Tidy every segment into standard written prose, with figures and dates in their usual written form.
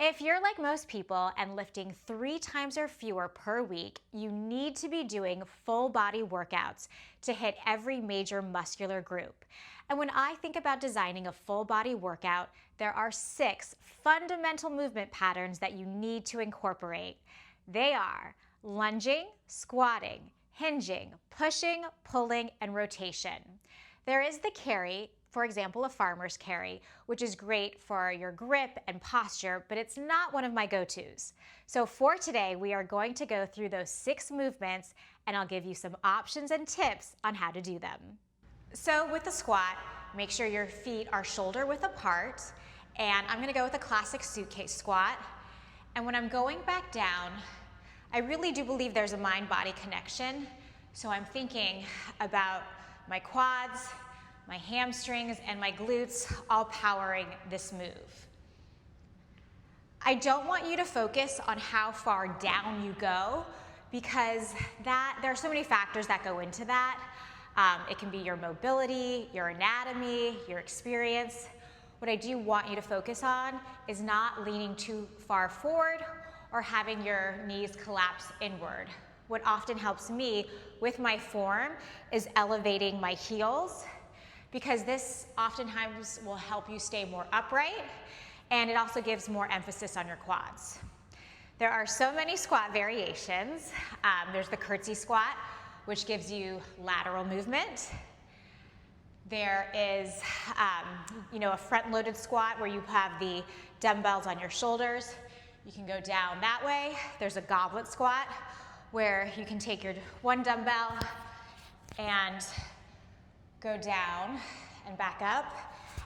If you're like most people and lifting 3 times or fewer per week, you need to be doing full body workouts to hit every major muscular group. And when I think about designing a full body workout, there are 6 fundamental movement patterns that you need to incorporate. They are lunging, squatting, hinging, pushing, pulling, and rotation. There is the carry, for example, a farmer's carry, which is great for your grip and posture, but it's not one of my go-tos. So for today, we are going to go through those 6 movements, and I'll give you some options and tips on how to do them. So with the squat, make sure your feet are shoulder width apart, and I'm gonna go with a classic suitcase squat. And when I'm going back down, I really do believe there's a mind-body connection. So I'm thinking about my quads, my hamstrings, and my glutes all powering this move. I don't want you to focus on how far down you go because there are so many factors that go into that. It can be your mobility, your anatomy, your experience. What I do want you to focus on is not leaning too far forward or having your knees collapse inward. What often helps me with my form is elevating my heels, because this oftentimes will help you stay more upright, and it also gives more emphasis on your quads. There are so many squat variations. There's the curtsy squat, which gives you lateral movement. There is a front-loaded squat where you have the dumbbells on your shoulders. You can go down that way. There's a goblet squat where you can take your one dumbbell and go down and back up.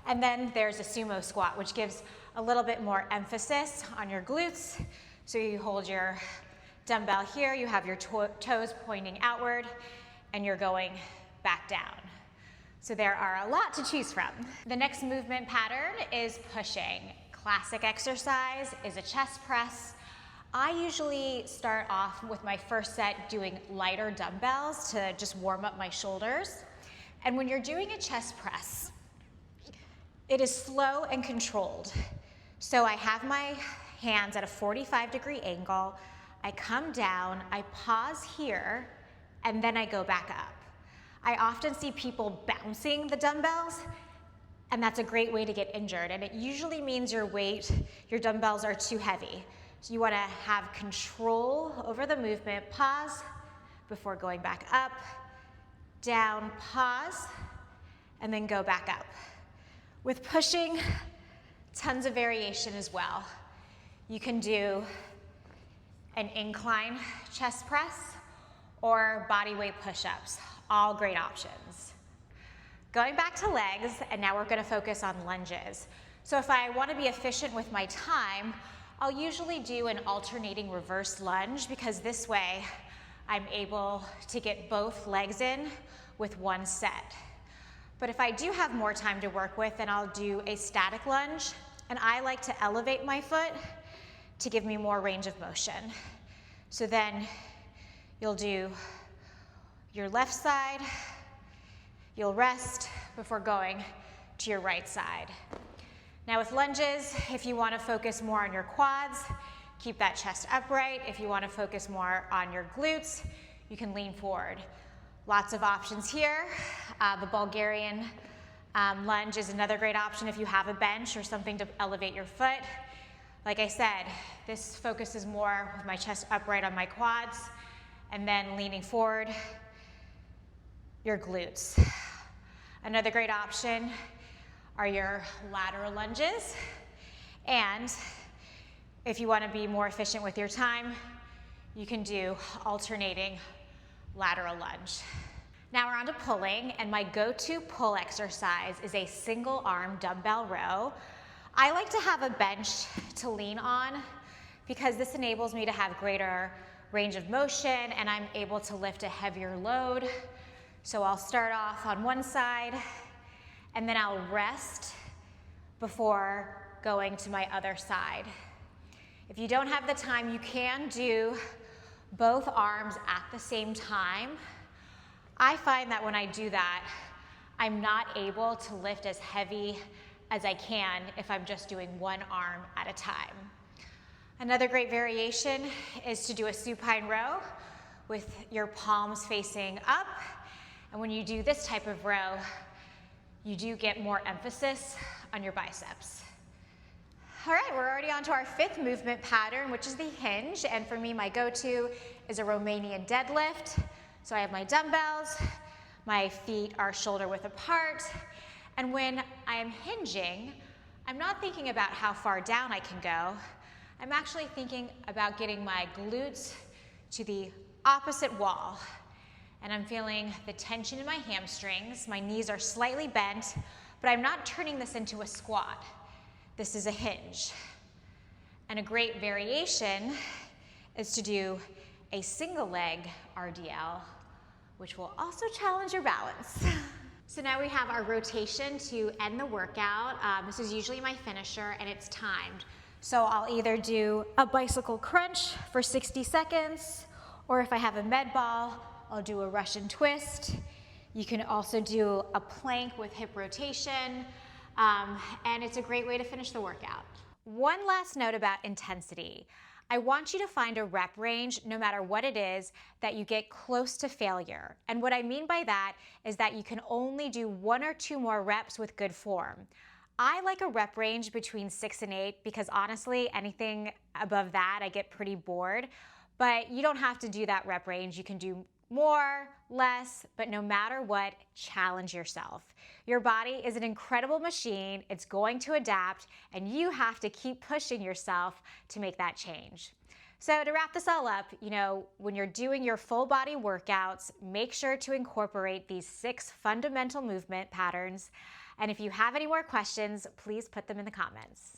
And then there's a sumo squat, which gives a little bit more emphasis on your glutes. So you hold your dumbbell here, you have your toes pointing outward, and you're going back down. So there are a lot to choose from. The next movement pattern is pushing. Classic exercise is a chest press. I usually start off with my first set doing lighter dumbbells to just warm up my shoulders. And when you're doing a chest press, it is slow and controlled. So I have my hands at a 45-degree angle. I come down, I pause here, and then I go back up. I often see people bouncing the dumbbells, and that's a great way to get injured. And it usually means your dumbbells are too heavy. So you want to have control over the movement. Pause before going back up, down, pause, and then go back up. With pushing, tons of variation as well. You can do an incline chest press or body weight push-ups, all great options. Going back to legs, and now we're going to focus on lunges. So if I want to be efficient with my time, I'll usually do an alternating reverse lunge, because this way I'm able to get both legs in with one set. But if I do have more time to work with, then I'll do a static lunge, and I like to elevate my foot to give me more range of motion. So then you'll do your left side, you'll rest before going to your right side. Now with lunges, if you want to focus more on your quads, keep that chest upright. If you want to focus more on your glutes, you can lean forward. Lots of options here. The Bulgarian lunge is another great option if you have a bench or something to elevate your foot. Like I said, this focuses more with my chest upright on my quads, and then leaning forward, your glutes. Another great option are your lateral lunges. And if you want to be more efficient with your time, you can do alternating lateral lunge. Now we're on to pulling, and my go-to pull exercise is a single arm dumbbell row. I like to have a bench to lean on because this enables me to have greater range of motion, and I'm able to lift a heavier load. So I'll start off on one side, and then I'll rest before going to my other side. If you don't have the time, you can do both arms at the same time. I find that when I do that, I'm not able to lift as heavy as I can if I'm just doing one arm at a time. Another great variation is to do a supine row with your palms facing up. And when you do this type of row, you do get more emphasis on your biceps. All right, we're already on to our fifth movement pattern, which is the hinge. And for me, my go-to is a Romanian deadlift. So I have my dumbbells, my feet are shoulder width apart. And when I am hinging, I'm not thinking about how far down I can go. I'm actually thinking about getting my glutes to the opposite wall. And I'm feeling the tension in my hamstrings. My knees are slightly bent, but I'm not turning this into a squat. This is a hinge. And a great variation is to do a single leg RDL, which will also challenge your balance. So now we have our rotation to end the workout. This is usually my finisher, and it's timed. So I'll either do a bicycle crunch for 60 seconds, or if I have a med ball, I'll do a Russian twist. You can also do a plank with hip rotation, and it's a great way to finish the workout. One last note about intensity. I want you to find a rep range, no matter what it is, that you get close to failure. And what I mean by that is that you can only do 1 or 2 more reps with good form. I like a rep range between 6 and 8 because honestly, anything above that, I get pretty bored. But you don't have to do that rep range. You can do more, less, but no matter what, challenge yourself. Your body is an incredible machine. It's going to adapt, and you have to keep pushing yourself to make that change. So to wrap this all up, when you're doing your full body workouts, make sure to incorporate these 6 fundamental movement patterns. And if you have any more questions, please put them in the comments.